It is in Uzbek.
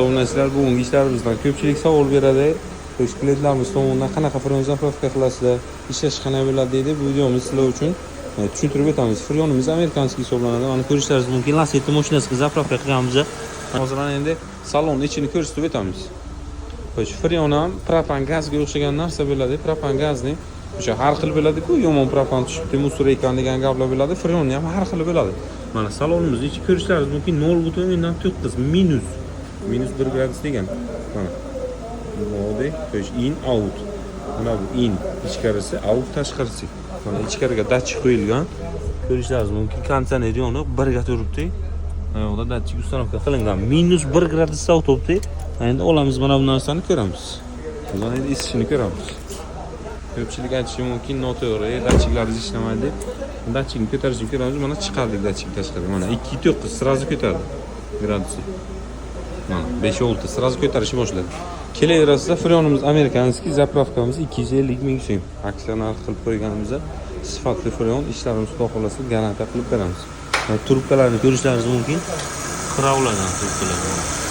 Obunachilar bugungi ishlarimizdan ko'pchilik savol beradi. Klientlarimiz tomonidan qanaqa freon zapravka qilasizlar, ishlash qanday bo'ladi deydi. Bu videomiz sizlar uchun tushuntirib o'tamiz. Freonimiz amerikanskiy hisoblanadi. Mana ko'rishlaringiz mumkin. Lasetti mashinasiga zapravka qilganmiz. Hozir endi salon ichini ko'rsatib o'tamiz. Xo'sh, freon ham propan gazga o'xshagan narsa bo'ladi. Propan gazni o'sha har xil bo'ladi-ku, yomon propan tushibdi, musor ekan degan gaplar bo'ladi. Freon ham har xil bo'ladi. Mana salonimizni ichi ko'rishlaringiz mumkin 0.9 minus. Minus 1 gradus degan. Mana. Bo'ldi. Xo'sh, in out. Mana bu in ichkarisi, out tashqarisi. Mana ichkariga datchik qo'yilgan. Ko'rishlaringiz mumkin. Konditsioner yoniq birga turibdi. Mana bu yerda datchik ustanovka qilingan. Minus 1 gradusda o'tibdi. Endi olamiz mana bu narsani ko'ramiz. Hozir endi isishini ko'ramiz. Ko'pchilik aytishi mumkin, noto'g'ri, datchiklarimiz ishlamaydi. Datchikni ko'tarishni ko'ramiz. Mana chiqardik datchik tashqariga. Mana 2.9 sразу ko'tardi gradusi. Mana 5-6 sразу ko'tarishni boshladi. Kelaverasida freonimiz amerikanskiy, zapravkamiz 250 ming so'm. Aksiya narxi qilib qo'yganimizda sifatli freon ishlarimiz xudo xolasa garantiya qilib beramiz. Trubkalarni ko'rishlaringiz mumkin. Qirovlagan trubkalar.